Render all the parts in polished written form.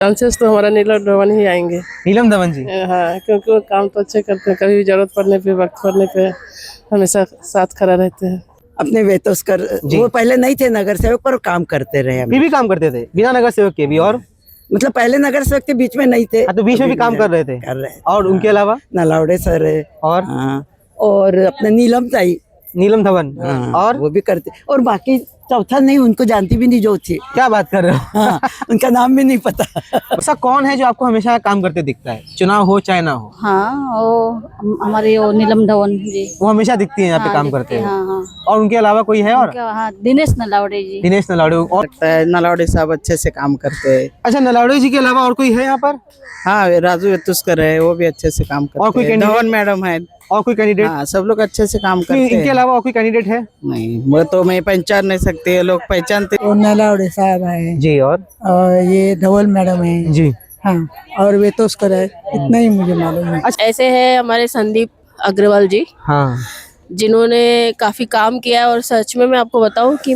Chances तो हमारा नीलम धवन ही आएंगे। नीलम धवन जी? हाँ, क्योंकि वो काम तो अच्छे करते हैं, कभी भी जरूरत पड़ने पे, वक्त पड़ने पे हमेशा साथ खड़ा रहते हैं। अपने वेतोस्कर वो पहले नहीं थे नगर सेवक पर काम करते रहे। भी काम करते थे बिना नगर सेवक के भी? और मतलब पहले नगर सेवक के बीच में नहीं थे, तो बीच में भी काम कर रहे थे। और उनके अलावा नलावड़े सर है और और अपने नीलम ताई, नीलम धवन और वो भी करते। और बाकी चौथा नहीं, उनको जानती भी नहीं जो थी। क्या बात कर रहे हो? हाँ, उनका नाम भी नहीं पता। ऐसा कौन है जो आपको हमेशा काम करते दिखता है, चुनाव हो चाहे ना हो? हाँ, वो हमारी वो नीलम धवन जी, वो हमेशा दिखती है यहाँ पे काम करते हैं। हाँ। और उनके अलावा कोई है? और हाँ, दिनेश नलावड़े जी। दिनेश नलावड़े। और नलावड़े साहब अच्छे से काम करते हैं। अच्छा, नलावड़े जी के अलावा और कोई है यहाँ पर? हाँ, राजू वेतुस्कर है, वो भी अच्छे से काम करते और कोई हैं। धवन मैडम है। और कोई कैंडिडेट? हाँ, सब लोग अच्छे से काम करते हैं। इनके अलावा और कोई कैंडिडेट है? नहीं, वो तो मैं पहचान नहीं सकते, ये लोग पहचानते। नलावड़े साहब है जी। और ये धवल मैडम है जी। हाँ, और वेतोस्कर है। इतना ही मुझे मालूम है। ऐसे है हमारे संदीप अग्रवाल जी, हाँ, जिन्होंने काफी काम किया। और सच में मैं आपको बताऊं कि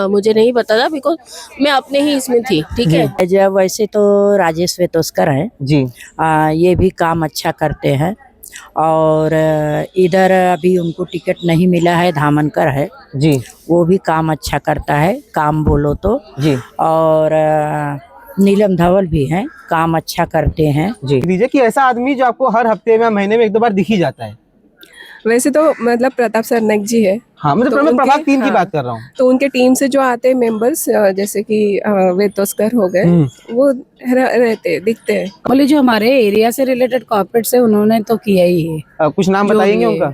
मुझे नहीं पता था, बिकॉज मैं अपने ही इसमें थी। ठीक है। जब वैसे तो राजेश वेतोस्कर है जी। ये भी काम अच्छा करते हैं। और इधर अभी उनको टिकट नहीं मिला है, धामनकर है जी, वो भी काम अच्छा करता है, काम बोलो तो जी। और नीलम धवल भी हैं, काम अच्छा करते हैं जी। दीजिए कि ऐसा आदमी जो आपको हर हफ्ते में, महीने में एक दो बार दिख ही जाता है। वैसे तो मतलब प्रताप सरनाइक जी है। हाँ, मतलब तो मैं प्रभाग 3 की हाँ, बात कर रहा हूँ। तो उनके टीम से जो आते हैं मेंबर्स, जैसे कि वेतोस्कर हो गए, वो रहते दिखते हैं। बोले जो हमारे एरिया से रिलेटेड कॉर्पोरेट से उन्होंने तो किया ही है। कुछ नाम जो बताएंगे भी उनका?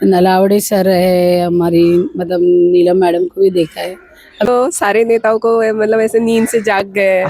नलावड़े सर है हमारी, मतलब नीलम मैडम को भी देखा है। तो सारे नेताओं को मतलब ऐसे नींद से जाग गए,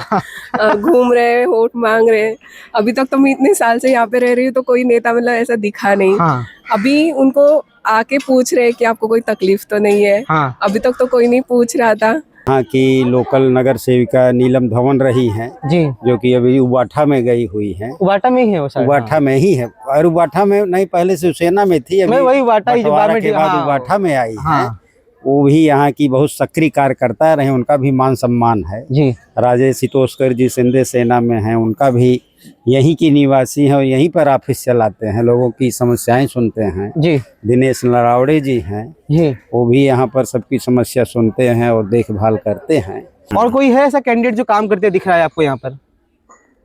घूम रहे, वोट मांग रहे। अभी तक तो मैं इतने साल से यहाँ पे रह रही हूँ, तो कोई नेता मतलब ऐसा दिखा नहीं। हाँ। अभी उनको आके पूछ रहे कि आपको कोई तकलीफ तो नहीं है। हाँ। अभी तक तो कोई नहीं पूछ रहा था। यहाँ की लोकल नगर सेविका नीलम धवन रही हैं जी, जो कि अभी उबाठा में गई हुई हैं। उबाटा में ही है वो शायद? उबाठा में ही है। और उबाठा में नहीं, पहले शिवसेना में थी, अभी वही उबाटा ही बंटवारा के बाद उबाठा में आई है। हाँ। वो भी यहाँ की बहुत सक्रिय कार्यकर्ता रहे, उनका भी मान सम्मान है जी। राजेश सितोस्कर जी सिंधे सेना में हैं, उनका भी यहीं की निवासी हैं और यहीं पर ऑफिस चलाते हैं, लोगों की समस्याएं सुनते हैं जी। दिनेश नलावड़े जी हैं जी। वो भी यहाँ पर सबकी समस्या सुनते हैं और देखभाल करते हैं। और कोई है ऐसा कैंडिडेट जो काम करते दिख रहा है आपको यहाँ पर,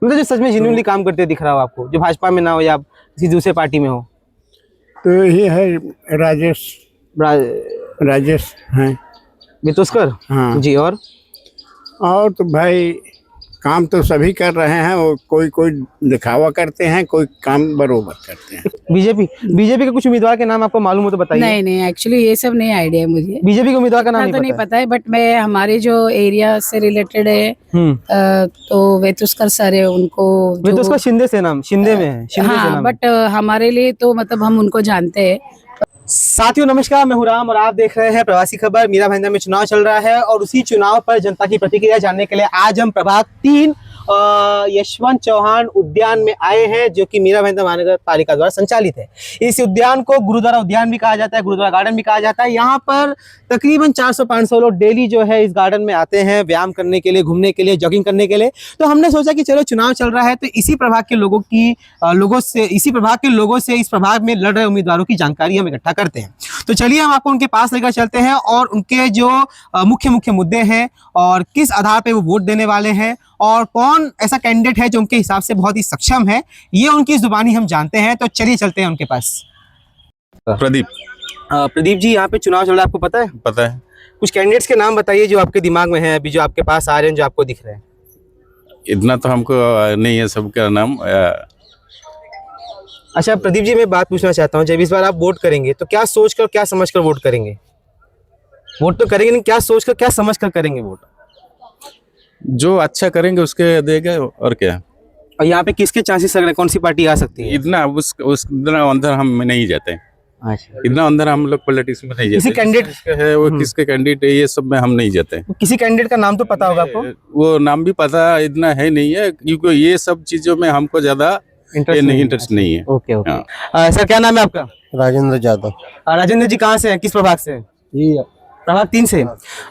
मतलब जो सच में जेन्युइनली काम करते दिख रहा हो आपको, जो भाजपा में ना हो या किसी दूसरे पार्टी में हो? तो ये है राजेश हैं वेतोस्कर। हाँ जी। और तो भाई काम तो सभी कर रहे हैं, वो कोई दिखावा करते हैं, कोई काम बरोबर करते हैं। बीजेपी के कुछ उम्मीदवार के नाम आपको मालूम हो तो बताइए। नहीं, एक्चुअली ये सब नहीं आइडिया है मुझे। बीजेपी के उम्मीदवार का नाम तो नहीं पता है, बट मैं हमारे जो एरिया से रिलेटेड है तो वेतुस्कर सर है, उनको वेतुस्कर शिंदे में है। हाँ, बट हमारे लिए तो मतलब हम उनको जानते हैं। साथियों नमस्कार, मैं हूं राम और आप देख रहे हैं प्रवासी खबर। मीरा भाईंदर में चुनाव चल रहा है और उसी चुनाव पर जनता की प्रतिक्रिया जानने के लिए आज हम प्रभाग 3 यशवंत चौहान उद्यान में आए हैं, जो कि मीरा भाईंदर महानगर पालिका द्वारा संचालित है। इस उद्यान को गुरुद्वारा उद्यान भी कहा जाता है, गुरुद्वारा गार्डन भी कहा जाता है। यहाँ पर तकरीबन 400-500 लोग डेली जो है इस गार्डन में आते हैं व्यायाम करने के लिए, घूमने के लिए, जॉगिंग करने के लिए। तो हमने सोचा कि चलो चुनाव चल रहा है तो इसी प्रभाग के लोगों से इस प्रभाग में लड़ रहे उम्मीदवारों की जानकारी हम इकट्ठा करते हैं। तो चलिए हम आपको उनके पास लेकर चलते हैं और उनके जो मुख्य मुद्दे हैं और किस आधार पर वो वोट देने वाले हैं और कौन ऐसा कैंडिडेट है जो उनके हिसाब से बहुत ही सक्षम है, ये उनकी जुबानी हम जानते हैं। तो चलिए चलते हैं उनके पास। प्रदीप जी, यहाँ पे चुनाव चल रहा है, आपको पता है? पता है। कुछ कैंडिडेट्स के नाम बताइए जो आपके दिमाग में है अभी, जो आपके पास आ रहे हैं, जो आपको दिख रहे हैं। इतना तो हमको नहीं है सबका नाम। अच्छा प्रदीप जी, मैं बात पूछना चाहता हूँ, जब इस बार आप वोट करेंगे तो क्या सोचकर क्या समझकर वोट करेंगे? वोट तो करेंगे नहीं, क्या सोचकर क्या समझकर करेंगे वोट? जो अच्छा करेंगे उसके देगा और क्या। और यहाँ पे किसके चांसेस लग रहे हैं, कौन सी पार्टी आ सकती है? इतना इतना अंदर हम नहीं जाते। अच्छा। इतना अंदर हम लोग पॉलिटिक्स में नहीं जाते। किसी कैंडिडेट है वो किसके कैंडिडेट है, ये सब में हम नहीं जाते। किसी कैंडिडेट का नाम तो पता होगा आपको? वो नाम भी पता इतना है नहीं है, क्योंकि ये सब चीजों में हमको ज्यादा इंटरेस्ट नहीं है। Okay okay. सर क्या नाम है आपका? राजेंद्र यादव। राजेंद्र जी कहाँ से हैं, किस प्रभाग से? प्रभाग 3 से।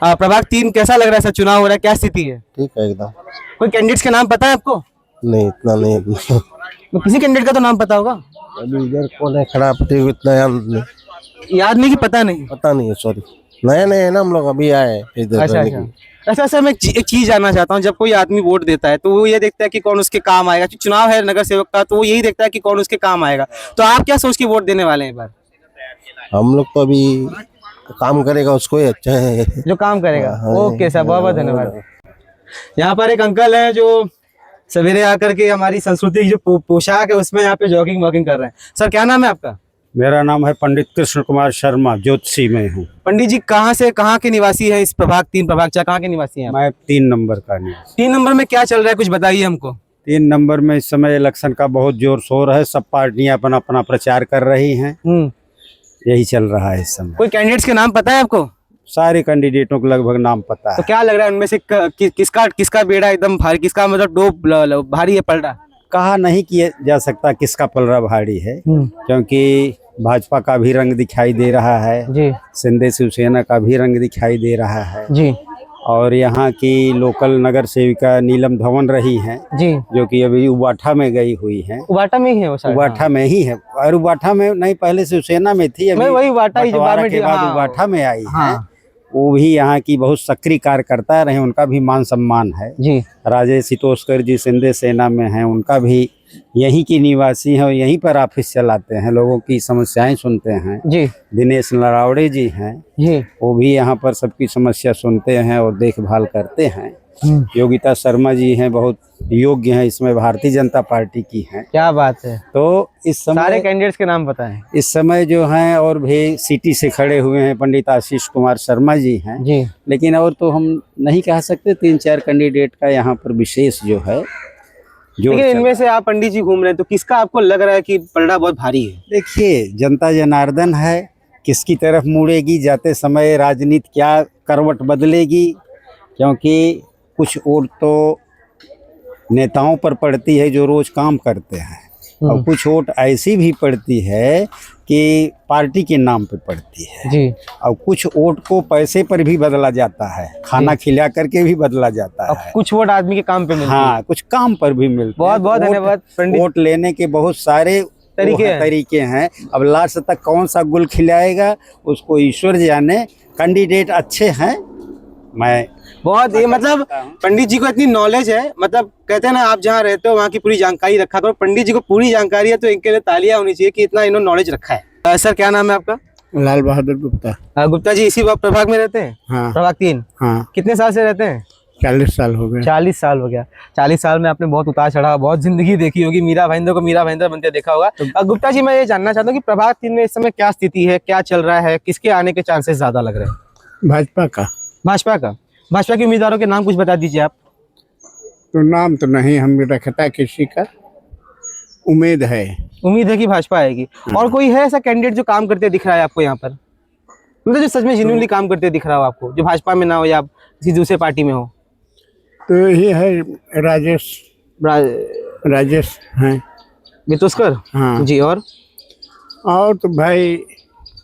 प्रभाग 3 कैसा लग रहा है सर, चुनाव हो रहा है, क्या स्थिति है? ठीक है एकदम। कोई कैंडिडेट्स के नाम पता है आपको? नहीं, इतना नहीं। तो किसी कैंडिडेट का तो नाम पता होगा। अभी इधर कौन है खड़ा, इतना याद नहीं कि पता नहीं? पता नहीं है, सॉरी। नए नए है ना हम लोग, अभी आए इधर। अच्छा सर, मैं एक चीज जानना चाहता हूँ। जब कोई आदमी वोट देता है तो वो ये देखता है कि कौन उसके काम आएगा। चुनाव है नगर सेवक का, तो वो यही देखता है कि कौन उसके काम आएगा। तो आप क्या सोच के वोट देने वाले हैं इस बार? हम लोग तो अभी काम करेगा उसको ही अच्छा है, जो काम करेगा। ओके सर, बहुत बहुत धन्यवाद। यहाँ पर एक अंकल है जो सवेरे आकर के हमारी संस्कृति की जो पोशाक है उसमें यहाँ पे जॉगिंग वॉकिंग कर रहे हैं। सर क्या नाम है आपका? मेरा नाम है पंडित कृष्ण कुमार शर्मा, ज्योतिषी में हूँ। पंडित जी कहाँ से, कहाँ के निवासी है? इस प्रभाग 3 प्रभाग 4 कहाँ के निवासी हैं? मैं 3 नंबर का निवासी। 3 नंबर में क्या चल रहा है, कुछ बताइए हमको। 3 नंबर में इस समय इलेक्शन का बहुत जोर शोर है। सब पार्टियां अपना अपना प्रचार कर रही हैं। यही चल रहा है इस समय। कोई कैंडिडेट्स के नाम पता है आपको? सारे कैंडिडेटों को लगभग नाम पता है। तो क्या लग रहा है उनमें से किसका बेड़ा एकदम भारी, किसका मतलब डोप भारी है, पलटा? कहा नहीं किया जा सकता किसका पलड़ा भारी है, क्योंकि भाजपा का भी रंग दिखाई दे रहा है जी, शिंदे शिवसेना का भी रंग दिखाई दे रहा है जी, और यहाँ की लोकल नगर सेविका नीलम धवन रही हैं जी, जो कि अभी उबाठा में गई हुई हैं। उबाटा में ही है वो सर? उबाठा में ही है, और उबाठा में नहीं, पहले शिवसेना में थी, अभी वही उबाटा ही बंटवारा के बाद उबाठा में आई है। वो भी यहाँ की बहुत सक्रिय कार्यकर्ता रहे, उनका भी मान सम्मान है जी। राजेश सितोस्कर जी शिंदे सेना में हैं, उनका भी यहीं की निवासी हैं और यहीं पर ऑफिस चलाते हैं, लोगों की समस्याएं सुनते हैं जी। दिनेश नरावड़े जी हैं जी, वो भी यहाँ पर सबकी समस्या सुनते हैं और देखभाल करते हैं। योगिता शर्मा जी हैं, बहुत योग्य हैं, इसमें भारतीय जनता पार्टी की हैं। क्या बात है। तो इस समय सारे कैंडिडेट्स के नाम पता है इस समय जो हैं, और भी सिटी से खड़े हुए हैं पंडित आशीष कुमार शर्मा जी हैं जी। लेकिन और तो हम नहीं कह सकते। 3-4 कैंडिडेट का यहाँ पर विशेष जो है जो। लेकिन इनमें से आप पंडित जी घूम रहे हैं तो किसका आपको लग रहा है कि पलड़ा बहुत भारी है? देखिए, जनता जनार्दन है, किसकी तरफ मुड़ेगी जाते समय, राजनीति क्या करवट बदलेगी, क्योंकि कुछ वोट तो नेताओं पर पड़ती है जो रोज काम करते हैं और कुछ वोट ऐसी भी पड़ती है कि पार्टी के नाम पे पड़ती है जी। और कुछ वोट को पैसे पर भी बदला जाता है, खाना खिला करके भी बदला जाता है। कुछ वोट आदमी के काम पे मिलते हैं। हाँ, कुछ काम पर भी मिलते हैं। बहुत बहुत धन्यवाद पंडित। वोट लेने के बहुत सारे तरीके हैं। अब लास्ट तक कौन सा गुल खिलाएगा उसको ईश्वर जाने। कैंडिडेट अच्छे हैं, मैं बहुत ये मतलब पंडित जी को इतनी नॉलेज है, मतलब कहते हैं ना आप जहाँ रहते हो वहाँ की पूरी जानकारी रखा करो। पंडित जी को पूरी जानकारी है तो इनके लिए तालियां होनी चाहिए कि इतना इन्होंने नॉलेज रखा है। सर क्या नाम है आपका? लाल बहादुर गुप्ता। गुप्ता जी इसी प्रभाग में रहते हैं? हाँ। प्रभाग 3। हाँ। कितने साल से रहते हैं? 40 साल हो गए। 40 साल हो गया। 40 साल में आपने बहुत उतार चढ़ाव, बहुत जिंदगी देखी होगी। मीरा भाईंदर को मीरा भाईंदर बनते देखा होगा। गुप्ता जी मैं ये जानना चाहता हूँ कि प्रभाग 3 में इस समय क्या स्थिति है, क्या चल रहा है, किसके आने के चांसेस ज्यादा लग रहे हैं? भाजपा का। भाजपा का? भाजपा के उम्मीदवारों के नाम कुछ बता दीजिए आप। तो नाम तो नहीं हम रखता किसी का, उम्मीद है कि भाजपा आएगी। और कोई है ऐसा कैंडिडेट जो काम करते दिख रहा है आपको यहाँ पर, मतलब जो सच में जेन्युइनली काम करते दिख रहा हो आपको, जो भाजपा में ना हो या किसी दूसरे पार्टी में हो? तो यही है राजेश हैं बितुस्कर। हाँ जी। और तो भाई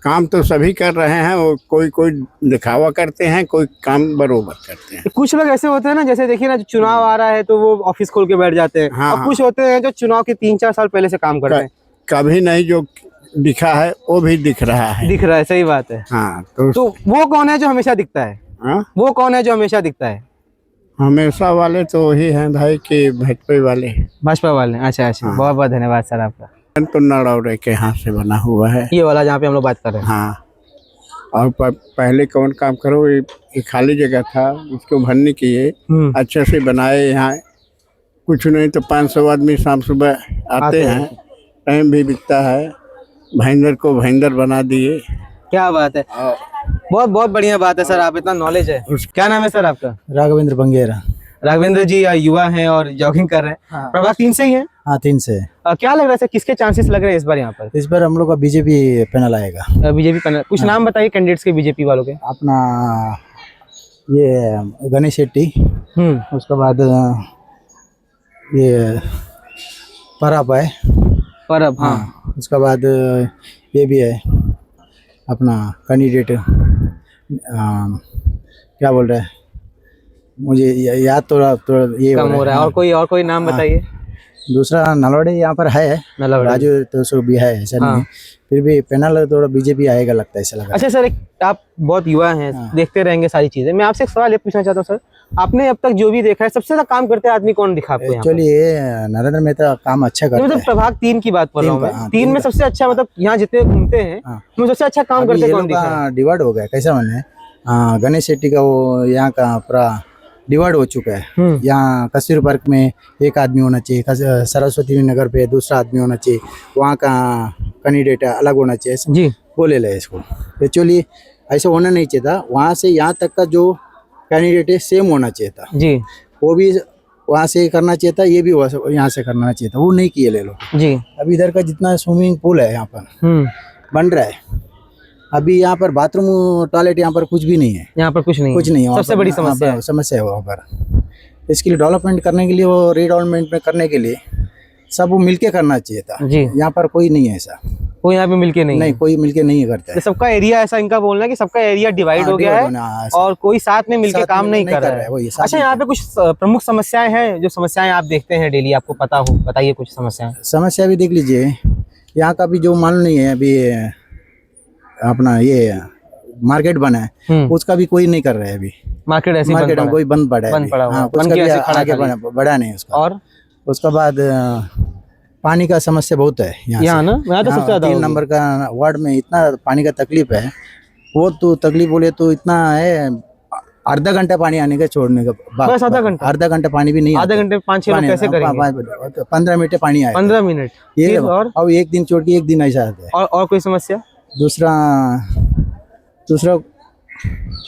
काम तो सभी कर रहे हैं, वो कोई दिखावा करते हैं, कोई काम बरोबर करते हैं। कुछ लोग ऐसे होते हैं ना, जैसे देखिए ना, जो चुनाव आ रहा है तो वो ऑफिस खोल के बैठ जाते हैं। हाँ, और कुछ होते हैं जो चुनाव के 3-4 साल पहले से काम करते हैं। कभी नहीं जो दिखा है वो भी दिख रहा है। सही बात है। हाँ। तो वो कौन है जो हमेशा दिखता है? हाँ? वो कौन है जो हमेशा दिखता है? हमेशा वाले तो वही हैं भाई कि भाजपा वाले। अच्छा। हाँ। बहुत बहुत धन्यवाद सर आपका। तो नड़ौरे के हाथ से बना हुआ है ये वाला जहाँ पे हम लोग बात कर रहे हैं। हाँ। और पहले कौन काम करो, ये खाली जगह था उसको भरने के लिए अच्छे से बनाए। यहाँ कुछ नहीं तो 500 आदमी शाम सुबह आते हैं, टाइम भी बिकता है। भाईंदर को भाईंदर बना दिए। क्या बात है। बहुत बहुत बढ़िया बात है सर, आप इतना नॉलेज है। क्या नाम है सर आपका? राघवेंद्र बंगेरा। राघवेंद्र जी युवा हैं और जॉगिंग कर रहे हैं। हाँ। प्रभाग 3 से ही हैं? हाँ 3 से। क्या लग रहा है सर, किसके चांसेस लग रहे हैं इस बार यहाँ पर? इस बार हम लोग का बीजेपी पैनल आएगा। BJP panel. कुछ नाम बताइए कैंडिडेट्स के बीजेपी वालों के। अपना ये गणेश शेट्टी, उसके बाद ये परब। हाँ। उसके बाद ये भी है अपना कैंडिडेट, क्या बोल रहे हैं, मुझे याद थोड़ा थोड़ा ये कम हो रहा है। और कोई नाम बताइए। दूसरा नलवाड़े यहाँ पर है, राजू तो सो भी है, ऐसा नहीं है। फिर भी पैनल थोड़ा बीजेपी आएगा लगता है, ऐसा लग रहा है। अच्छा सर, आप बहुत युवा हैं, देखते रहेंगे सारी चीजें। मैं आपसे एक सवाल ये पूछना चाहता हूँ सर, आपने अब तक जो भी देखा है सबसे ज्यादा काम करते आदमी कौन दिखा आपको? एक्चुअली ये नरेंद्र मेहता काम अच्छा करता है। मतलब प्रभाग 3 की बात कर रहा हूँ मैं। 3 में सबसे अच्छा, मतलब यहाँ जितने घूमते हैं तो सबसे अच्छा काम करते कौन दिखा? डिवाइड हो गया, कैसा मैंने गणेश शेट्टी का वो यहाँ का पूरा डिवाइड हो चुका है। यहाँ कस्तूरी पार्क में एक आदमी होना चाहिए, सरस्वती नगर पे दूसरा आदमी होना चाहिए, वहाँ का कैंडिडेट अलग होना चाहिए जी, बोले ले इसको। एक्चुअली ऐसा होना नहीं चाहिए था। वहाँ से यहाँ तक का जो कैंडिडेट है सेम होना चाहिए था जी, वो भी वहाँ से करना चाहिए था, ये भी यहाँ से करना चाहिए था, वो नहीं किए ले लो जी। अभी इधर का जितना स्विमिंग पूल है यहाँ पर बन रहा है, अभी यहाँ पर बाथरूम टॉयलेट यहाँ पर कुछ भी नहीं है। यहाँ पर कुछ नहीं है, सबसे बड़ी समस्या है वहाँ पर। इसके लिए डेवलपमेंट करने के लिए, वो रीडेवलपमेंट में करने के लिए सब वो मिलके करना चाहिए था जी। यहाँ पर कोई नहीं है ऐसा, कोई यहाँ पे मिलके नहीं कोई मिलके नहीं करता है। सबका एरिया ऐसा इनका बोलना है कि सबका एरिया डिवाइड हो गया है और कोई साथ में मिलके काम नहीं कर रहा है। अच्छा, यहाँ पे कुछ प्रमुख समस्याएं हैं, जो समस्याएं आप देखते हैं डेली, आपको पता हो, बताइए कुछ समस्या भी देख लीजिए। यहाँ का भी जो मालूम नहीं है, अभी अपना ये मार्केट बना है, उसका भी कोई नहीं कर रहा है अभी। मार्केट में कोई बंद पड़ा है, आगे बढ़ा नहीं उसका। और उसके बाद पानी का समस्या बहुत है यहाँ ना, तो सबसे ज्यादा 3 नंबर का वार्ड में इतना पानी का तकलीफ है। वो तो तकलीफ बोले तो इतना है, आधा घंटा पानी आने का छोड़ने का, बस आधा घंटा पानी भी नहीं, आधा घंटे 5-6 लोग कैसे करेंगे? 15 मिनट पानी आए, 15 मिनट ये। और एक दिन छोड़ के एक दिन ऐसा आता है। और कोई समस्या? दूसरा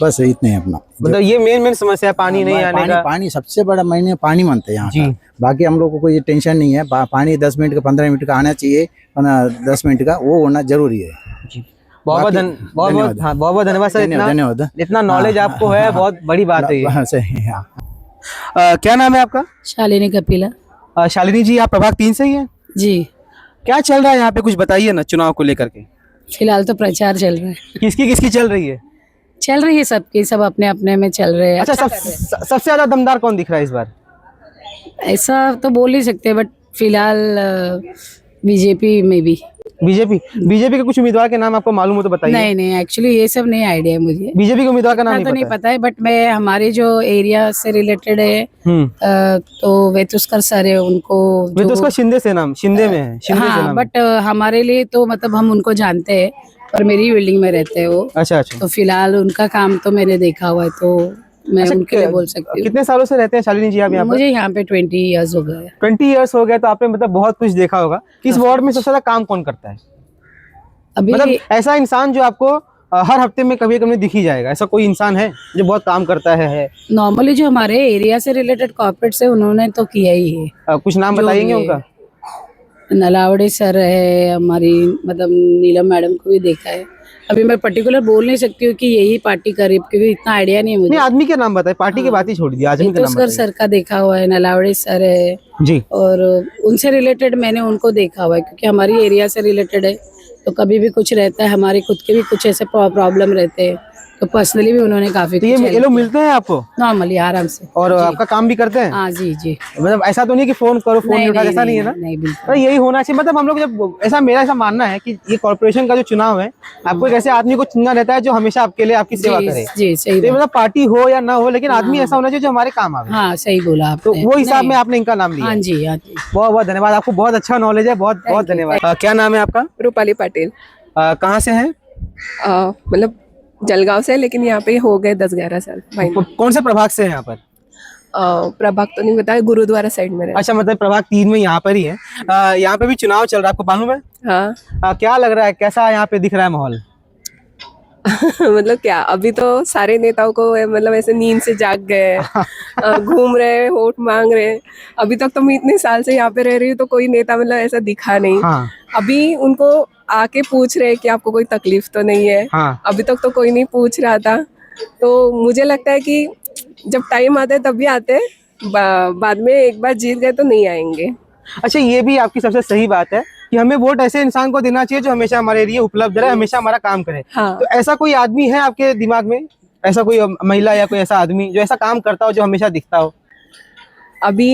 बस इतने है अपना, मतलब ये मेन समस्या है, पानी नहीं आने का। पानी सबसे बड़ा मैंने पानी मानते हैं यहाँ का। बाकी हम लोग को कोई टेंशन नहीं है, पानी 10 मिनट का 15 मिनट का आना चाहिए, 10 मिनट का वो होना जरूरी है। बहुत बहुत धन्यवाद सर, धन्यवाद। इतना नॉलेज आपको है, बहुत बड़ी बात है। क्या नाम है आपका? शालिनी कपिला। शालिनी जी, आप प्रभाग 3 से ही है जी। क्या चल रहा है यहाँ पे, कुछ बताइए ना चुनाव को लेकर के। फिलहाल तो प्रचार चल रहा है। किसकी चल रही है? चल रही है सबकी, सब अपने अपने में चल रहे हैं। अच्छा, सबसे ज्यादा दमदार कौन दिख रहा है इस बार? ऐसा तो बोल ही सकते हैं, बट फिलहाल बीजेपी में भी। बीजेपी के कुछ उम्मीदवार के नाम आपको मालूम हो तो बताइए। नहीं, एक्चुअली ये सब नहीं आइडिया है मुझे। बीजेपी के उम्मीदवार का नाम तो नहीं पता है, बट मैं हमारे जो एरिया से रिलेटेड है तो वेतुस्कर सर है, उनको वेतुस्कर शिंदे में है। हाँ, बट हमारे लिए तो मतलब हम उनको जानते हैं, पर मेरी बिल्डिंग में रहते हैं वो। अच्छा। तो फिलहाल उनका काम तो मैंने देखा हुआ है, तो मैं उनके लिए बोल सकती हूँ। कितने सालों से रहते हैं शालिनी जी आप यहाँ पे? मुझे यहाँ पे 20 इयर्स हो गए। 20 इयर्स हो गए, तो आपने मतलब बहुत कुछ देखा होगा। इस वार्ड में सबसे ज्यादा काम कौन करता है? अभी मतलब ऐसा इंसान जो आपको हर हफ्ते में कभी कभी दिख ही जाएगा, ऐसा कोई इंसान है जो बहुत काम करता है? नॉर्मली जो हमारे एरिया से रिलेटेड कॉर्पोरेट्स है, उन्होंने तो किया ही है। कुछ नाम बताएंगे उनका? नलावड़े सर है हमारी, मतलब नीलम मैडम को भी देखा है। अभी मैं पर्टिकुलर बोल नहीं सकती हूँ कि यही पार्टी करीब, क्योंकि इतना आइडिया नहीं है मुझे। आदमी के नाम बताए, पार्टी की बात ही छोड़ दी। आदमी के नाम बताइए। सर का देखा हुआ है, नलावड़े सर है जी, और उनसे रिलेटेड मैंने उनको देखा हुआ है, क्योंकि हमारी एरिया से रिलेटेड है, तो कभी भी कुछ रहता है, हमारे खुद के भी कुछ ऐसे प्रॉब्लम रहते हैं, तो पर्सनली भी उन्होंने काफी। तो ये लोग मिलते हैं आपको नॉर्मली आराम से, और आपका काम भी करते हैं? हाँ जी। मतलब ऐसा तो नहीं कि फोन करो, फोन नहीं उठा, ऐसा नहीं है ना? नहीं, बिल्कुल। तो यही होना चाहिए। मतलब हम लोग जब ऐसा, मेरा ऐसा मानना है कि ये कॉर्पोरेशन का जो चुनाव है, आपको एक ऐसे आदमी को चुनना रहता है जो हमेशा आपके लिए आपकी सेवा करे। जी, सही। मतलब पार्टी हो या ना हो, लेकिन आदमी ऐसा होना चाहिए जो हमारे काम आवे। हाँ, सही बोला आपने। तो वो हिसाब में आपने इनका नाम लिया। हाँ जी। बहुत बहुत धन्यवाद, आपको बहुत अच्छा नॉलेज है, बहुत बहुत धन्यवाद। क्या नाम है आपका? रूपाली पाटिल। कहाँ से है? मतलब जलगांव से, लेकिन यहाँ पे हो गए 10-11 साल। कौन से प्रभाग से है यहाँ पर? प्रभाग तो नहीं बताया, गुरुद्वारा साइड में। अच्छा, मतलब प्रभाग 3 में यहाँ पर ही है। यहाँ पे भी चुनाव चल रहा है, आपको मालूम है? हाँ। क्या लग रहा है, कैसा यहाँ पे दिख रहा है माहौल? मतलब क्या, अभी तो सारे नेताओं को मतलब ऐसे नींद से जाग गए, घूम रहे, वोट मांग रहे। अभी तक तो मैं इतने साल से यहाँ पे रह रही हूँ, तो कोई नेता मतलब ऐसा दिखा नहीं। हाँ। अभी उनको आके पूछ रहे कि आपको कोई तकलीफ तो नहीं है? हाँ। अभी तक तो कोई नहीं पूछ रहा था, तो मुझे लगता है कि जब टाइम आता है तब भी आते हैं, बाद में एक बार जीत गए तो नहीं आएंगे। अच्छा, ये भी आपकी सबसे सही बात है कि हमें वोट ऐसे इंसान को देना चाहिए जो हमेशा हमारे लिए उपलब्ध रहे, हमेशा हमारा काम करे। हाँ। तो ऐसा कोई आदमी है आपके दिमाग में ऐसा कोई महिला या कोई ऐसा आदमी जो ऐसा काम करता हो जो हमेशा दिखता हो? अभी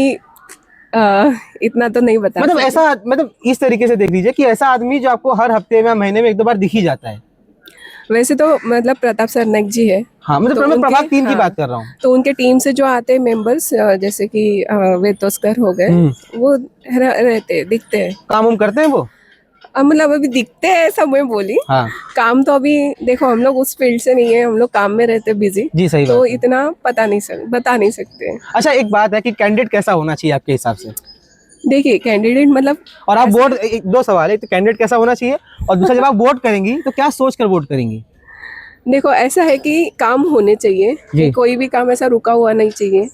इतना तो नहीं बता मतलब सकती। ऐसा, मतलब इस तरीके से देख लीजिए कि ऐसा आदमी जो आपको हर हफ्ते में महीने में एक दो बार दिख ही जाता है। वैसे तो मतलब प्रताप सरनाइक जी है। हाँ, मतलब तो मैं उनके- प्रभाग 3 की हाँ, बात कर रहा हूँ। तो उनके टीम से जो आते हैं मेंबर्स, जैसे कि वेतोस्कर हो गए, वो रहते दिखते हैं। काम उम करते हैं वो? मतलब अभी दिखते हैं ऐसा मैं बोली। हाँ काम तो अभी देखो हम लोग उस फील्ड से नहीं है, हम लोग काम में रहते बिजी, जी, सही तो बात है। इतना बता नहीं सकते। अच्छा, एक बात है कि कैंडिडेट कैसा होना चाहिए आपके हिसाब से? देखिए कैंडिडेट मतलब, और आप वोट, दो सवाल है, तो कैंडिडेट कैसा होना चाहिए, और दूसरा जब आप वोट करेंगी तो क्या सोच कर वोट करेंगी? देखो ऐसा है कि काम होने चाहिए, कि कोई भी काम ऐसा रुका हुआ नहीं चाहिए।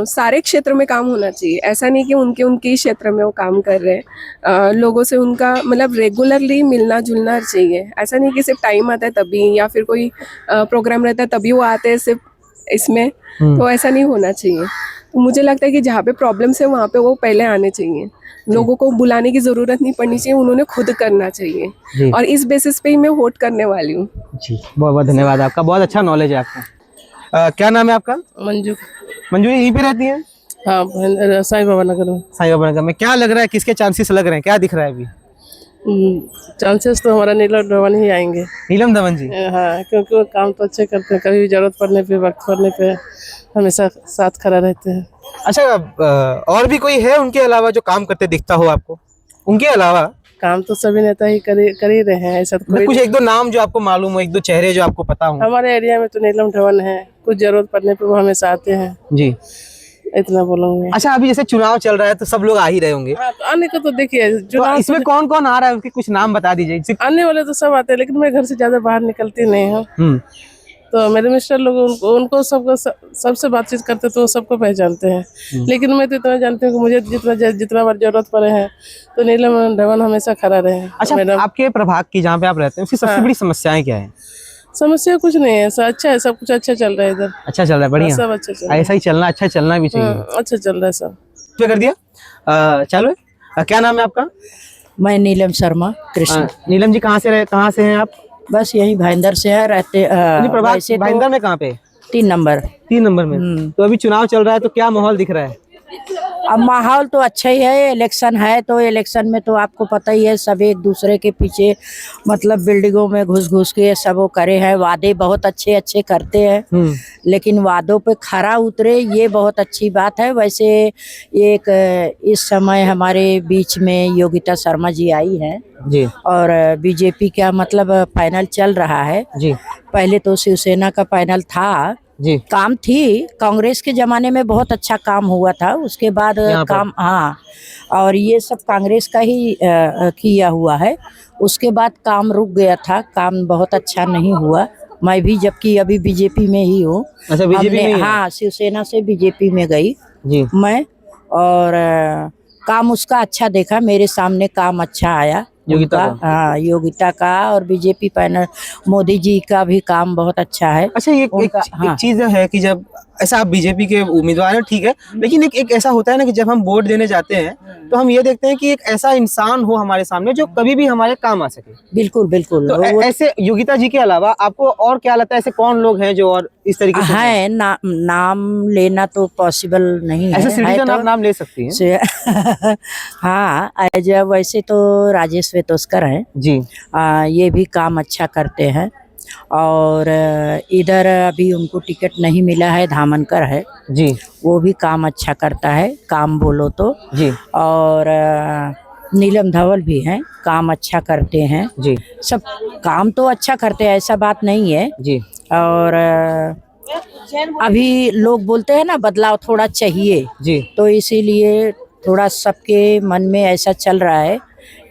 सारे क्षेत्र में काम होना चाहिए। ऐसा नहीं कि उनके क्षेत्र में वो काम कर रहे हैं। लोगों से उनका मतलब रेगुलरली मिलना जुलना चाहिए। ऐसा नहीं कि सिर्फ टाइम आता है तभी, या फिर कोई प्रोग्राम रहता है तभी वो आते हैं सिर्फ इसमें, तो ऐसा नहीं होना चाहिए। तो मुझे लगता है कि जहाँ पे प्रॉब्लम्स है वहाँ पे वो पहले आने चाहिए। लोगों को बुलाने की ज़रूरत नहीं पड़नी चाहिए, उन्होंने खुद करना चाहिए। और इस बेसिस पे ही मैं वोट करने वाली हूँ। जी, बहुत बहुत धन्यवाद आपका, बहुत अच्छा नॉलेज है आपका। क्या नाम है आपका? मंजू। मंजू जी यहीं पे रहती हैं? हाँ, साईं बाबा नगर में। साईं बाबा नगर में। क्या लग रहा है, किसके चांसेस लग रहे हैं, क्या दिख रहा है अभी? चांसेस तो हमारा नीलम धवन ही आएंगे। नीलम धवन जी? हाँ, क्योंकि वो काम तो अच्छे करते हैं, कभी भी जरूरत पड़ने पे, वक्त पड़ने पे हमेशा साथ खड़ा रहते हैं। अच्छा, और भी कोई है उनके अलावा जो काम करते दिखता हो आपको? उनके अलावा काम तो सभी नेता ही कर ही रहे हैं, ऐसा तो कोई कुछ एक दो नाम जो आपको मालूम हो, एक दो चेहरे जो आपको पता हो? हमारे एरिया में तो नीलम धवन है, कुछ जरूरत पड़ने पे वो हमेशा आते हैं। जी, इतना बोलूंगी। अच्छा, अभी जैसे चुनाव चल रहा है तो सब लोग आ ही रहे होंगे। हाँ, तो आने को तो देखिए, तो इसमें कौन कौन आ रहा है, उसके कुछ नाम बता दीजिए। आने वाले तो सब आते हैं, लेकिन मैं घर से ज्यादा बाहर निकलती नहीं हूँ। तो मेरे मिस्टर लोग उनको सबसे बातचीत करते तो वो सबको पहचानते हैं। लेकिन मैं तो इतना जानती हूँ कि मुझे जितना बार जरूरत पड़े है तो नीलम धवन हमेशा खड़ा रहे। अच्छा, आपके प्रभाग की जहाँ पे आप रहते हैं उसकी सबसे बड़ी समस्याएं क्या है? समस्या कुछ नहीं है, अच्छा है, सब कुछ अच्छा चल रहा है इधर। अच्छा चल रहा है, बढ़िया, सब अच्छा चल रहा है। ऐसा ही चलना, अच्छा चलना भी चाहिए। अच्छा चल रहा है सब। क्या कर दिया? चलो, क्या नाम है आपका? मैं नीलम शर्मा कृष्ण। नीलम जी कहाँ से हैं आप? बस यही भाईंदर से है, रहते प्रभाग वैसे तो भाईंदर में कहाँ पे? 3 नंबर। 3 नंबर में। तो अभी चुनाव चल रहा है तो क्या माहौल दिख रहा है? अब माहौल तो अच्छा ही है, इलेक्शन है तो इलेक्शन में तो आपको पता ही है, सब एक दूसरे के पीछे मतलब बिल्डिंगों में घुस के सब वो करे हैं, वादे बहुत अच्छे अच्छे करते हैं, लेकिन वादों पे खरा उतरे, ये बहुत अच्छी बात है। वैसे एक इस समय हमारे बीच में योगिता शर्मा जी आई हैं जी, और बीजेपी का मतलब पैनल चल रहा है जी। पहले तो शिवसेना का पैनल था जी, काम थी, कांग्रेस के जमाने में बहुत अच्छा काम हुआ था, उसके बाद काम, हाँ, और ये सब कांग्रेस का ही किया हुआ है। उसके बाद काम रुक गया था, काम बहुत अच्छा नहीं हुआ। मैं भी जबकि अभी बीजेपी में ही हूँ। अच्छा, बीजेपी में? हाँ, शिवसेना से बीजेपी में गई जी मैं, और काम उसका अच्छा देखा, मेरे सामने काम अच्छा आया योगिता का। हाँ, योगिता का, और बीजेपी पैनल मोदी जी का भी काम बहुत अच्छा है। अच्छा, एक चीज है कि जब ऐसा आप बीजेपी के उम्मीदवार हैं, ठीक है, लेकिन एक ऐसा होता है ना कि जब हम वोट देने जाते हैं तो हम ये देखते हैं कि एक ऐसा इंसान हो हमारे सामने जो कभी भी हमारे काम आ सके। बिल्कुल बिल्कुल। तो ऐसे योगिता जी के अलावा आपको और क्या लगता है, ऐसे कौन लोग हैं जो और इस तरीके से है? नाम लेना तो पॉसिबल नहीं है। ऐसे सिटीजन आप नाम ले सकती हैं। हाँ, वैसे तो राजेश वेतोस्कर हैं जी, ये भी काम अच्छा करते हैं, और इधर अभी उनको टिकट नहीं मिला है, धामनकर है जी, वो भी काम अच्छा करता है, काम बोलो तो जी, और नीलम धवल भी हैं, काम अच्छा करते हैं जी, सब काम तो अच्छा करते हैं, ऐसा बात नहीं है जी। और अभी लोग बोलते हैं ना बदलाव थोड़ा चाहिए जी, तो इसीलिए थोड़ा सबके मन में ऐसा चल रहा है।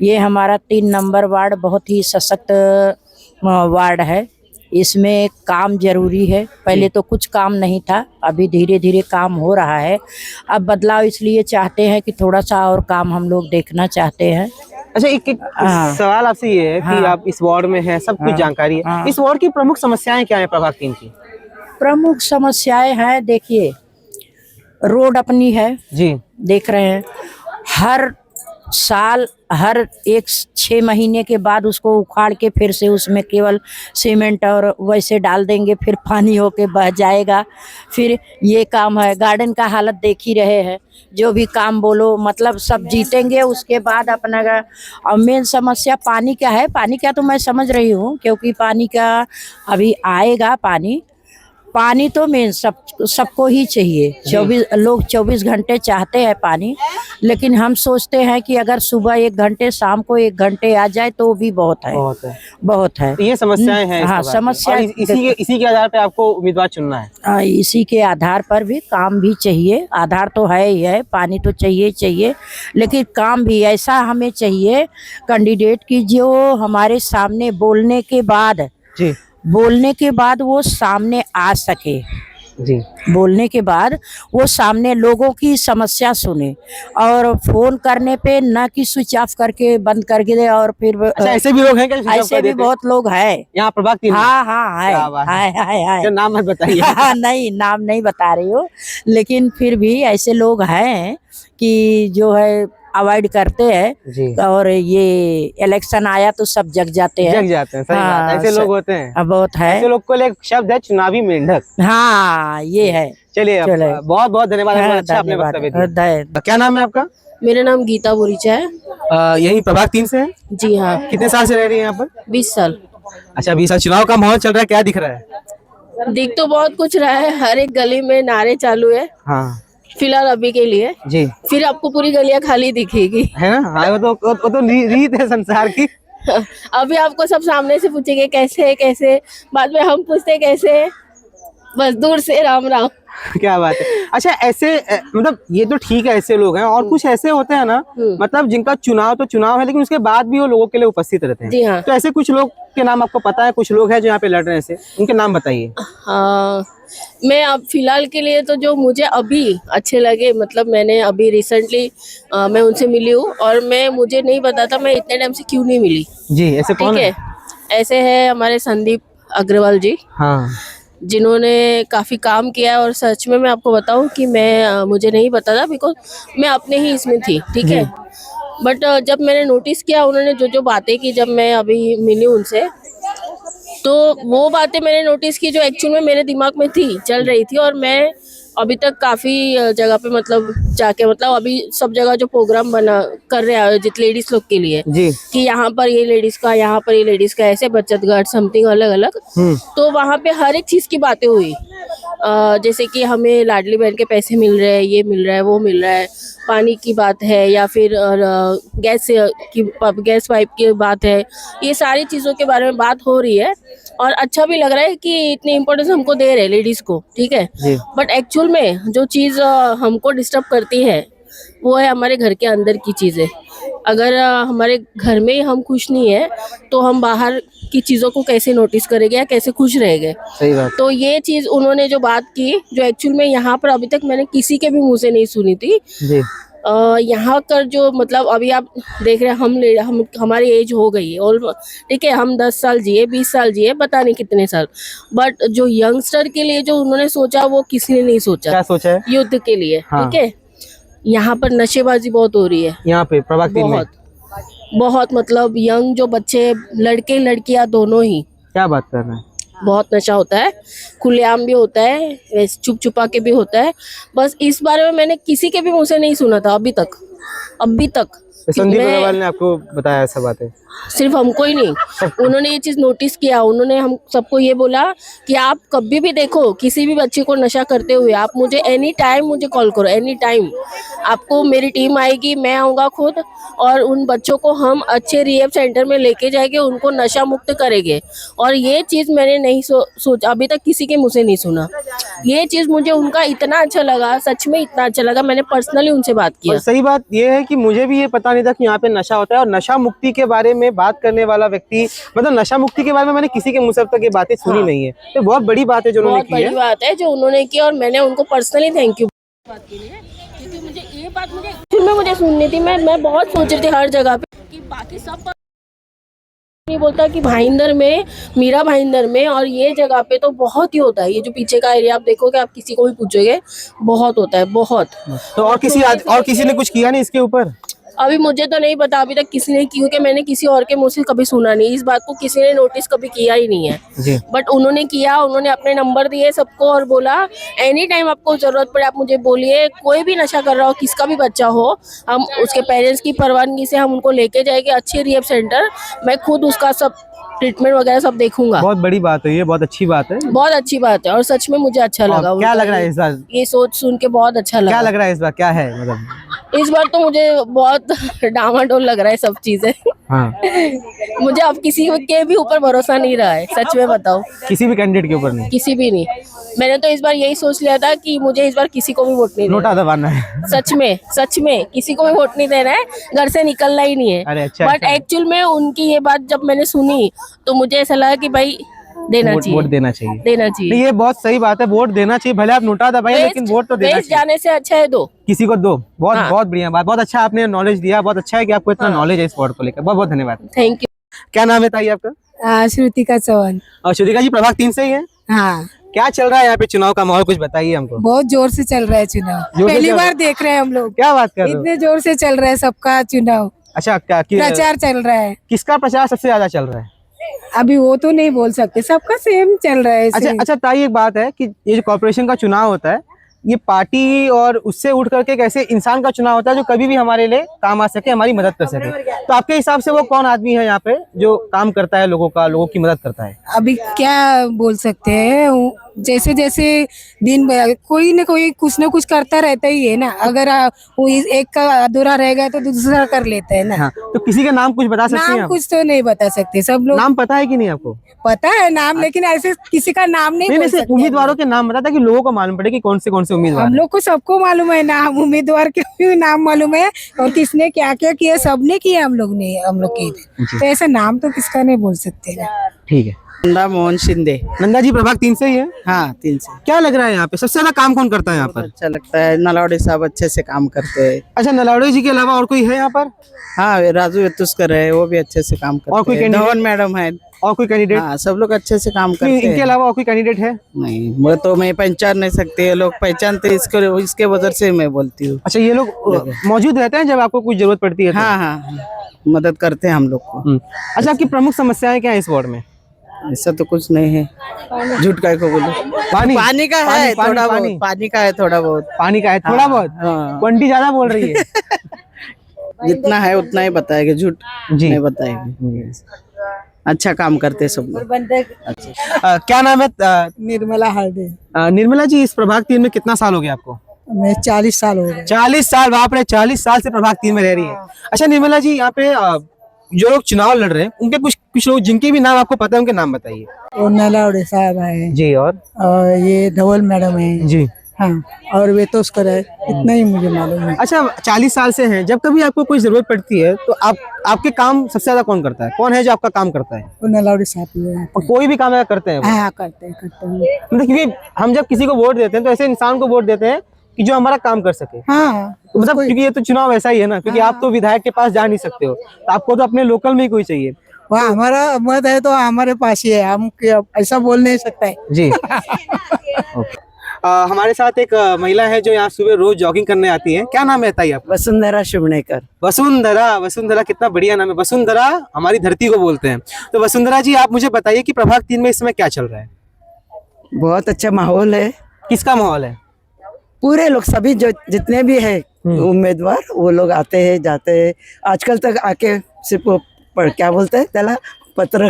ये हमारा 3 नंबर वार्ड बहुत ही सशक्त वार्ड है, इसमें काम जरूरी है, पहले तो कुछ काम नहीं था, अभी धीरे धीरे काम हो रहा है। अब बदलाव इसलिए चाहते हैं कि थोड़ा सा और काम हम लोग देखना चाहते हैं। अच्छा, एक सवाल आपसे ये है कि आप इस वार्ड में हैं, सब कुछ जानकारी है, इस वार्ड की प्रमुख समस्याएं क्या है प्रभाग 3 की? प्रमुख समस्याएं हैं, देखिए रोड अपनी है जी, देख रहे हैं, हर साल हर 6 महीने के बाद उसको उखाड़ के फिर से उसमें केवल सीमेंट और वैसे डाल देंगे, फिर पानी होके बह जाएगा। फिर ये काम है, गार्डन का हालत देख ही रहे हैं। जो भी काम बोलो मतलब सब जीतेंगे, उसके बाद अपना और मेन समस्या पानी का है। पानी का तो मैं समझ रही हूँ, क्योंकि पानी का अभी आएगा। पानी तो मेन सबको ही चाहिए। 24 घंटे चाहते हैं पानी, लेकिन हम सोचते हैं कि अगर सुबह 1 घंटे, शाम को 1 घंटे आ जाए तो भी बहुत है। ये समस्याएं हैं। हाँ, समस्या इसी के आधार पे आपको उम्मीदवार चुनना है। इसी के आधार पर भी काम भी चाहिए। आधार तो है ही है, पानी तो चाहिए, लेकिन काम भी ऐसा हमें चाहिए कैंडिडेट की जो हमारे सामने बोलने के बाद वो सामने आ सके। बोलने के बाद वो सामने लोगों की समस्या सुने, और फोन करने पे ना कि स्विच ऑफ करके बंद करके दे। और फिर ऐसे भी लोग हैं क्या? ऐसे भी बहुत लोग हैं यहाँ प्रभाग 3 में? हाँ है। नाम मत बताइए। नहीं, नाम नहीं बता रही हूँ, लेकिन फिर भी ऐसे लोग हैं कि जो है अवॉइड करते हैं। और ये इलेक्शन आया तो सब जग जाते हैं। सही बात। ऐसे लोग होते हैं, बहुत है। ऐसे लोग को एक शब्द है चुनावी मेंढक। हाँ, ये है। चलिए, बहुत बहुत धन्यवाद। अच्छा आपने वक्तव्य दिया। क्या नाम है आपका? मेरा नाम गीता बोरीचा है। यही प्रभाग 3 से है? जी हाँ। कितने साल से रह रही है यहाँ पर? 20 साल। अच्छा, 20 साल। चुनाव का माहौल चल रहा है, क्या दिख रहा है? दिख तो बहुत कुछ रहा है, हर एक गली में नारे चालू है। हाँ, फिलहाल अभी के लिए जी। फिर आपको पूरी गलियां खाली दिखेगी, है ना? हाँ, वो तो रीत है संसार की। अभी आपको सब सामने से पूछेंगे कैसे, बाद में हम पूछते कैसे, बस दूर से राम राम। क्या बात है। अच्छा, ऐसे मतलब ये तो ठीक है, ऐसे लोग हैं, और कुछ ऐसे होते हैं ना, मतलब जिनका चुनाव है, लेकिन उसके बाद भी वो लोगों के लिए उपस्थित रहते हैं। जी हाँ। तो ऐसे कुछ लोग के नाम आपको पता है? कुछ लोग हैं जो यहाँ पे लड़ रहे हैं, ऐसे उनके नाम बताइए। मैं अब फिलहाल के लिए तो जो मुझे अभी अच्छे लगे, मतलब मैंने अभी रिसेंटली मैं उनसे मिली हूँ, और मुझे नहीं पता था मैं इतने टाइम से क्यों नहीं मिली। जी, ऐसे कौन है? ऐसे है हमारे संदीप अग्रवाल जी। हाँ, जिन्होंने काफ़ी काम किया है। और सच में मैं आपको बताऊं कि मुझे नहीं पता था, बिकॉज मैं अपने ही इसमें थी, ठीक है। बट जब मैंने नोटिस किया, उन्होंने जो बातें की, जब मैं अभी मिली उनसे, तो वो बातें मैंने नोटिस की जो एक्चुअल में मेरे दिमाग में चल रही थी। और मैं अभी तक काफ़ी जगह पे मतलब जाके, मतलब अभी सब जगह जो प्रोग्राम कर रहे हैं आयोजित लेडीज लोग के लिए जी, कि यहाँ पर ये लेडीज का, ऐसे बचत घाट समथिंग अलग अलग, तो वहाँ पे हर एक चीज़ की बातें हुई। जैसे कि हमें लाडली बहन के पैसे मिल रहे हैं, ये मिल रहा है, वो मिल रहा है, पानी की बात है, या फिर गैस पाइप की बात है। ये सारी चीज़ों के बारे में बात हो रही है, और अच्छा भी लग रहा है कि इतनी इम्पोर्टेंस हमको दे रहे हैं लेडीज़ को, ठीक है। बट एक्चुअल में जो चीज़ हमको डिस्टर्ब करती है वो है हमारे घर के अंदर की चीज़ें। अगर हमारे घर में ही हम खुश नहीं है, तो हम बाहर की चीज़ों को कैसे नोटिस करेंगे या कैसे खुश रहेंगे? सही बात। तो ये चीज़ उन्होंने जो बात की, जो एक्चुअल में यहाँ पर अभी तक मैंने किसी के भी मुँह से नहीं सुनी थी जी। यहाँ कर जो मतलब अभी आप देख रहे हैं, हम हमारी एज हो गई है और ठीक है, हम 10 साल जिए, 20 साल जिए, पता नहीं कितने साल, बट जो यंगस्टर के लिए जो उन्होंने सोचा वो किसी ने नहीं सोचा। क्या सोचा है? युद्ध के लिए, ठीक है। यहाँ पर नशेबाजी बहुत हो रही है, यहाँ पे प्रभाग 3 में बहुत मतलब यंग जो बच्चे, लड़के लड़कियां दोनों ही। क्या बात कर रहे हैं? बहुत नशा होता है, खुलेआम भी होता है, चुप छुपा के भी होता है। बस इस बारे में मैंने किसी के भी मुंह से नहीं सुना था अभी तक। संदीप अग्रवाल ने आपको बताया ऐसा बात है? सिर्फ हमको ही नहीं, उन्होंने ये चीज नोटिस किया। उन्होंने हम सबको ये बोला कि आप कभी भी देखो किसी भी बच्चे को नशा करते हुए, आप मुझे एनी टाइम मुझे कॉल करो, एनी टाइम। आपको मेरी टीम आएगी, मैं आऊँगा खुद, और उन बच्चों को हम अच्छे रिहेब सेंटर में लेके जाएंगे, उनको नशा मुक्त करेंगे। और ये चीज़ मैंने नहीं सोचा, अभी तक किसी के मुँह से नहीं सुना। ये चीज़ मुझे उनका इतना अच्छा लगा, सच में इतना अच्छा लगा, मैंने पर्सनली उनसे बात किया। सही बात ये है कि मुझे भी ये पता नहीं था कि यहाँ पे नशा होता है, और नशा मुक्ति के बारे में बात करने वाला व्यक्ति, मतलब नशा मुक्ति के बारे में मैंने किसी के मुंह से अब तक ये बातें सुनी नहीं है। तो बहुत बड़ी बात है जो उन्होंने की है। बहुत बड़ी बात है जो उन्होंने की, और मैंने उनको पर्सनली थैंक यू बात के लिए, क्योंकि मुझे ये बात मुझे सुननी थी। मैं बहुत सोच रही थी हर जगह पे कि बाकी सब नहीं बोलता कि भाईंदर में, मीरा भाईंदर में, और ये जगह पे तो बहुत ही होता है। ये जो पीछे का एरिया आप देखोगे, आप किसी को भी पूछोगे, बहुत होता है, बहुत। तो और किसी ने कुछ किया नहीं इसके ऊपर? अभी मुझे तो नहीं पता अभी तक किसी ने, क्योंकि मैंने किसी और के मुंह से कभी सुना नहीं, इस बात को किसी ने नोटिस कभी किया ही नहीं है। बट उन्होंने किया, उन्होंने अपने नंबर दिए सबको और बोला एनी टाइम आपको जरूरत पड़े आप मुझे बोलिए, कोई भी नशा कर रहा हो, किसका भी बच्चा हो, हम उसके पेरेंट्स की परवानगी से हम उनको लेके जाएंगे अच्छे रिहेब सेंटर, मैं खुद उसका सब ट्रीटमेंट वगैरह सब देखूंगा। बहुत बड़ी बात है ये, बहुत अच्छी बात है, बहुत अच्छी बात है और सच में मुझे अच्छा लगा। क्या लग रहा है इस बार? ये सोच सुन के बहुत अच्छा लगा। क्या लग रहा है इस बार, क्या है मतलब? इस बार तो मुझे बहुत डामाडोल लग रहा है सब चीजें। हाँ। मुझे अब किसी के भी ऊपर भरोसा नहीं रहा है, सच में बताओ। किसी भी कैंडिडेट के ऊपर नहीं? किसी भी नहीं। मैंने तो इस बार यही सोच लिया था कि मुझे इस बार किसी को भी वोट नहीं देना, नोटा दबाना है। सच में किसी को भी वोट नहीं देना है, घर से निकलना ही नहीं है। अरे अच्छा, बट एक्चुअल में उनकी ये बात जब मैंने सुनी तो मुझे ऐसा लगा कि भाई देना चाहिए, वोट देना चाहिए, देना चाहिए। नहीं, ये बहुत सही बात है, वोट देना चाहिए, भले आप नोटा दबाइए लेकिन वोट तो देना चाहिए। जाने से अच्छा है दो, किसी को दो। बहुत हाँ। बहुत बढ़िया बात, बहुत अच्छा आपने नॉलेज दिया, बहुत अच्छा है कि आपको इतना नॉलेज है इस वर्ड को लेकर। बहुत बहुत धन्यवाद। Thank you. क्या नाम है ताई आपका? श्रुतिका चौहान। और श्रुतिका जी, प्रभाग 3 से ही है? हाँ, क्या चल रहा है यहाँ पे चुनाव का माहौल, कुछ बताइए हमको। बहुत जोर से चल रहा है चुनाव, जोर से पहली चल रहा बार है? देख रहे हैं हम लोग। क्या बात कर रहे हो? इतने जोर से चल रहा है सबका चुनाव। अच्छा, क्या प्रचार चल रहा है। किसका प्रचार सबसे ज्यादा चल रहा है? अभी वो तो नहीं बोल सकते, सबका सेम चल रहा है। अच्छा अच्छा ताई, एक बात है कि ये जो कॉर्पोरेशन का चुनाव होता है, ये पार्टी और उससे उठ करके कैसे इंसान का चुनाव होता है जो कभी भी हमारे लिए काम आ सके, हमारी मदद कर सके। तो आपके हिसाब से वो कौन आदमी है यहाँ पे जो काम करता है, लोगों की मदद करता है? अभी क्या बोल सकते हैं, जैसे जैसे दिन कोई न कोई कुछ न कुछ करता रहता ही है ना। अगर वो एक का अधूरा रहेगा तो दूसरा कर लेता है ना। हाँ, तो किसी का नाम कुछ बता सकते हैं नाम आप? कुछ तो नहीं बता सकते, सब लोग। नाम पता है कि नहीं आपको? पता है नाम, लेकिन ऐसे किसी का नाम नहीं बोल सकते। उम्मीदवारों के नाम बता, ताकि लोगों को मालूम पड़े कि कौन से उम्मीदवार हम हैं। लोग को सबको मालूम है नाम, उम्मीदवार के भी नाम मालूम है और किसने क्या क्या किया, सबने किया हम लोग के। तो ऐसा नाम तो किसका नहीं बोल सकते ना। ठीक है। नंदा मोहन शिंदे। नंदा जी, प्रभाग 3 से ही है? हाँ, 3 से। क्या लग रहा है यहाँ पे सबसे ज्यादा काम कौन करता है यहाँ पर? अच्छा लगता है, नलावड़े साहब अच्छे से काम करते हैं। अच्छा, नलावड़े जी के अलावा और कोई है यहाँ पर? हाँ, राजू वेतुस्कर है, वो भी अच्छे से काम करते हैं। और कोई कैंडिडेट? धवन मैडम है। और कोई कैंडिडेट? हाँ, सब लोग अच्छे से काम करते हैं। इनके अलावा और कोई कैंडिडेट है? नहीं, वो तो मैं पहचान नहीं सकती है, लोग पहचानते इसके वजह से मैं बोलती हूँ। अच्छा, ये लोग मौजूद रहते हैं जब आपको कुछ जरूरत पड़ती है तो? हाँ हाँ, मदद करते हैं हम लोग को। अच्छा, आपकी प्रमुख समस्याएं क्या है इस वार्ड में? ऐसा तो कुछ नहीं है, झूठ का को बोलो। पानी का है थोड़ा बहुत, पानी का है थोड़ा बहुत। पानी का है थोड़ा बहुत? क्वांटिटी ज्यादा बोल रही है। जितना है उतना ही बताएंगे, झूठ नहीं बताएंगे। अच्छा काम करते सब लोग। अच्छा, क्या नाम है? निर्मला हल्दे। निर्मला जी, इस प्रभाग 3 में कितना साल हो गया आपको? मैं 40 साल हो गए। 40 साल? बाप रे, 40 साल से प्रभाग 3 में रह रही है। अच्छा निर्मला जी, यहाँ पे जो लोग चुनाव लड़ रहे हैं उनके कुछ लोग जिनके भी नाम आपको पता है उनके नाम बताइए। वो नलावड़े साहब है जी, और ये धवल मैडम है जी, हाँ, और वेतोस्कर है, इतना ही मुझे मालूम है। अच्छा, 40 साल से हैं, जब कभी आपको कोई जरूरत पड़ती है तो आपके काम सबसे ज्यादा कौन करता है? कौन है जो आपका काम करता है? वो नलावड़े साहब ही है। और कोई भी काम अगर करते हैं वो? हाँ, करते हैं मतलब क्योंकि हम जब किसी को वोट देते हैं तो ऐसे इंसान को वोट देते हैं कि जो हमारा काम कर सके। हाँ, तो मतलब क्योंकि ये तो चुनाव ऐसा ही है ना, क्योंकि आप तो विधायक के पास जा नहीं सकते हो, तो आपको तो अपने लोकल में ही कोई चाहिए। वह हमारा मत है तो हमारे पास ही है, हम ऐसा बोल नहीं सकते जी। हमारे साथ एक महिला है जो यहाँ सुबह रोज जॉगिंग करने आती है। क्या नाम है ताई आप? वसुंधरा शुभनेकर। वसुंधरा कितना बढ़िया नाम है। वसुंधरा हमारी धरती को बोलते हैं। तो वसुंधरा जी, आप मुझे बताइए कि प्रभाग 3 में इस समय क्या चल रहा है? बहुत अच्छा माहौल है। किसका माहौल है? पूरे लोग सभी जो जितने भी है उम्मीदवार, वो लोग आते हैं जाते हैं। आजकल तक आके सिर्फ क्या बोलते हैं त्याला पत्र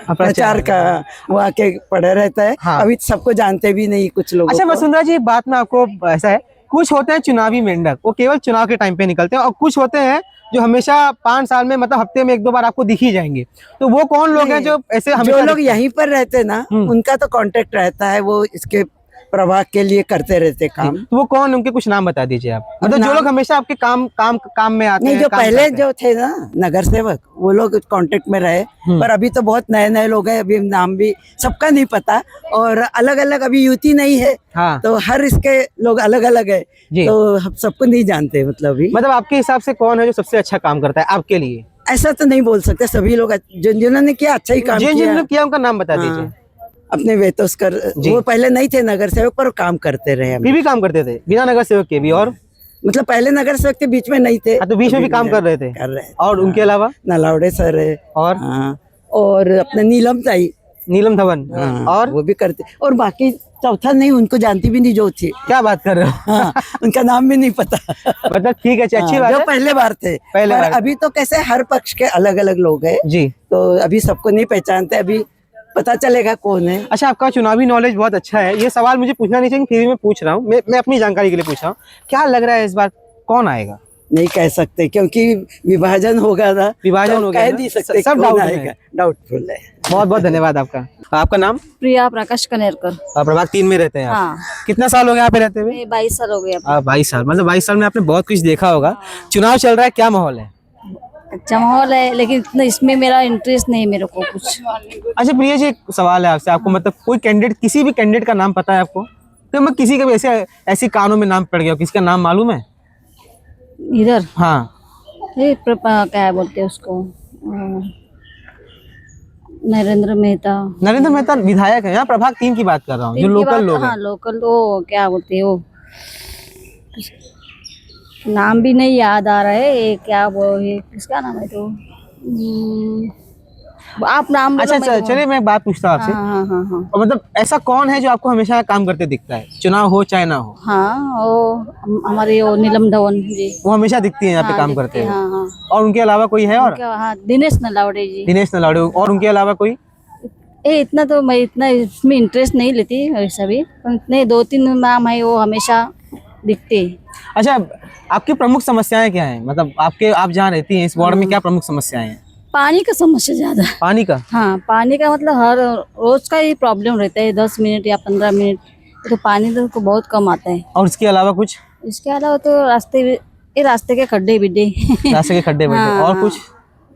प्रचार का वो आके पढ़े रहता है। हाँ। अभी सबको जानते भी नहीं कुछ लोग। अच्छा वसुंधरा जी, एक बात में आपको ऐसा है, कुछ होते हैं चुनावी मेंढक, वो केवल चुनाव के टाइम पे निकलते हैं, और कुछ होते हैं जो हमेशा 5 साल में, मतलब हफ्ते में 1-2 बार आपको दिख ही जाएंगे। तो वो कौन लोग हैं जो ऐसे जो लोग यहीं पर रहते ना, उनका तो कांटेक्ट रहता है, वो इसके प्रभाग के लिए करते रहते काम। तो वो कौन, उनके कुछ नाम बता दीजिए आप, मतलब जो लोग हमेशा आपके काम में आते हैं। नहीं, जो पहले जो थे ना नगर सेवक, वो लोग कांटेक्ट में रहे, पर अभी तो बहुत नए लोग हैं, अभी नाम भी सबका नहीं पता, और अलग अलग अभी युति नहीं है। हाँ। तो हर इसके लोग अलग अलग है, तो हम सबको नहीं जानते। मतलब आपके हिसाब से कौन है जो सबसे अच्छा काम करता है आपके लिए? ऐसा तो नहीं बोल सकते, सभी लोग जिन्होंने किया अच्छा ही काम किया। जिन्होंने किया उनका नाम बता दीजिए। अपने वेतोस्कर, वो पहले नहीं थे नगर सेवक पर काम करते रहे। फिर भी काम करते थे बिना नगर सेवक के भी। और मतलब पहले नगर सेवक के बीच में नहीं थे। हाँ, तो बीच में भी काम कर रहे थे। कर रहे। और उनके अलावा नलावड़े सर है और और अपना नीलम ताई, नीलम धवन और वो भी करते। और बाकी चौथा नहीं, उनको जानती भी नहीं जो थी। क्या बात कर रहे हो? हाँ, उनका नाम भी नहीं पता। मतलब ठीक है, अच्छी बात जो है। पहले बार थे, पहले पर बार। अभी तो कैसे हर पक्ष के अलग अलग लोग हैं जी, तो अभी सबको नहीं पहचानते, अभी पता चलेगा कौन है। अच्छा, आपका चुनावी नॉलेज बहुत अच्छा है। ये सवाल मुझे पूछना नहीं चाहिए, फिर भी मैं पूछ रहा हूँ। मैं अपनी जानकारी के लिए पूछ रहा हूँ। क्या लग रहा है इस बार कौन आएगा? नहीं कह सकते क्योंकि विभाजन होगा ना, विभाजन तो हो गया कह ना? नहीं सकते सब कौन डाउट आएगा। है। डाउटफुल है। बहुत बहुत धन्यवाद आपका। आपका नाम? प्रिया प्रकाश कनेरकर। प्रभाग 3 में रहते हैं आप? हाँ। कितना साल हो गया यहाँ पे रहते हुए? 22 साल हो गया। 22 साल। मतलब 22 साल में आपने बहुत कुछ देखा होगा। चुनाव चल रहा है, क्या माहौल है? अच्छा माहौल है, लेकिन इतना इसमें मेरा इंटरेस्ट नहीं, मेरे को कुछ। अच्छा प्रिया जी, एक सवाल है आपसे। आपको मतलब कोई कैंडिडेट, किसी भी कैंडिडेट का नाम पता है आपको? तो मैं किसी का भी ऐसी कानों में नाम पड़ गया, किसका नाम मालूम है इधर? हाँ, ये क्या बोलते हैं उसको, नरेंद्र मेहता। नरेंद्र मेहता विधायक है। यहाँ प्रभाग 3 की बात कर रहा हूँ, जो लोकल लोग हैं। हाँ लोकल, वो क्या बोलते हैं, वो नाम भी नहीं याद आ रहा है। ये क्या वो है, किसका नाम है? तो आप नाम बोलो। अच्छा, चलिए मैं एक बात पूछता हूँ आपसे। हाँ। और मतलब ऐसा कौन है जो आपको हमेशा काम करते दिखता है, चुनाव हो चाहे ना हो? हाँ, वो हमारे वो नीलम धवन जी, वो हमेशा दिखती है यहाँ पे काम करते हैं। हाँ। और उनके अलावा कोई है? और हाँ, दिनेश नलावड़े जी। दिनेश नलावड़े। और उनके अलावा कोई? इतना तो मैं इतना इसमें इंटरेस्ट नहीं लेती वैसा भी, इतने 2-3 नाम है वो हमेशा दिखते। अच्छा, आपकी प्रमुख समस्याएं क्या हैं? मतलब आप जहाँ रहती हैं इस वार्ड में क्या प्रमुख समस्याएं हैं? पानी का समस्या ज्यादा। पानी का? हाँ, पानी का मतलब हर रोज का ही प्रॉब्लम रहता है, 10 मिनट या 15 मिनट। तो पानी तो बहुत कम आता है। और इसके अलावा कुछ? इसके अलावा तो रास्ते के खड्डे बिड्डे। रास्ते के खड्डे बिड्डे। हाँ, और कुछ?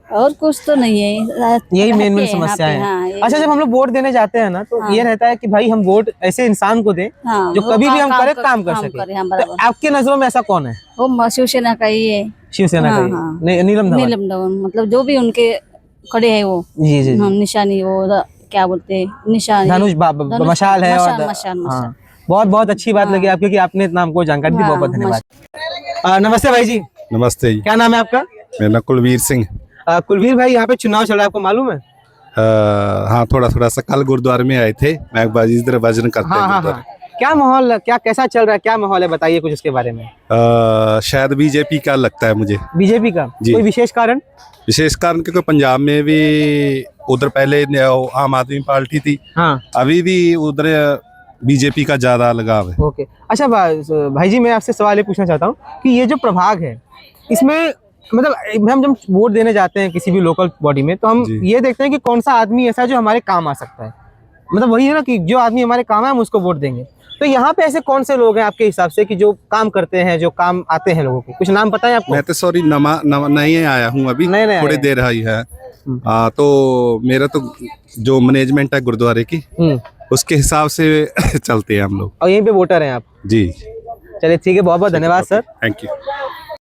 और कुछ तो नहीं है, यही मेन समस्या है। हाँ, अच्छा, जब हम लोग वोट देने जाते हैं ना, तो ये रहता है कि भाई हम वोट ऐसे इंसान को दें जो कभी भी हम करे काम कर सके। तो आपके नजरों में ऐसा कौन है? वो शिवसेना का ही है। शिवसेना का ही? नीलम धवन। नीलम धवन, मतलब जो भी उनके खड़े हैं वो। जी। निशानी, वो क्या बोलते हैं, निशानी धनुष मशाल है। और मशाल। बहुत बहुत अच्छी बात लगी आपको कि आपने इतना हमको जानकारी दी। बहुत बहुत धन्यवाद। नमस्ते भाई जी। नमस्ते जी। क्या नाम है आपका? मेरा नाम कुलवीर सिंह। कुलवीर भाई, यहाँ पे चुनाव चल रहा है, आपको मालूम है? हाँ, थोड़ा सा कल गुरुद्वारे में आए थे। मैं इधर भजन करते हैं गुरुद्वारे। क्या माहौल, कैसा चल रहा है, क्या माहौल है, बताइए कुछ इसके बारे में। शायद बीजेपी का लगता है मुझे। बीजेपी का? कोई विशेष कारण? विशेष कारण क्योंकि पंजाब में भी उधर पहले आम आदमी पार्टी थी। हाँ। अभी भी उधर बीजेपी का ज्यादा लगाव है। ओके। अच्छा भाई जी, मैं आपसे सवाल ये पूछना चाहता हूँ कि ये जो प्रभाग है, इसमें मतलब हम जब वोट देने जाते हैं किसी भी लोकल बॉडी में, तो हम ये देखते हैं कि कौन सा आदमी ऐसा है जो हमारे काम आ सकता है। मतलब वही है ना कि जो आदमी हमारे काम है हम उसको वोट देंगे। तो यहाँ पे ऐसे कौन से लोग हैं आपके हिसाब से कि जो काम करते हैं, जो काम आते हैं लोगों के? कुछ नाम पता है आपको? मैं तो सॉरी नहीं आया हूँ अभी, थोड़ी देर आई है। तो मेरा तो जो मैनेजमेंट है गुरुद्वारे की, उसके हिसाब से चलते हैं हम लोग। और यहीं पे वोटर हैं आप? जी। चलिए ठीक है, बहुत बहुत धन्यवाद सर। Thank you.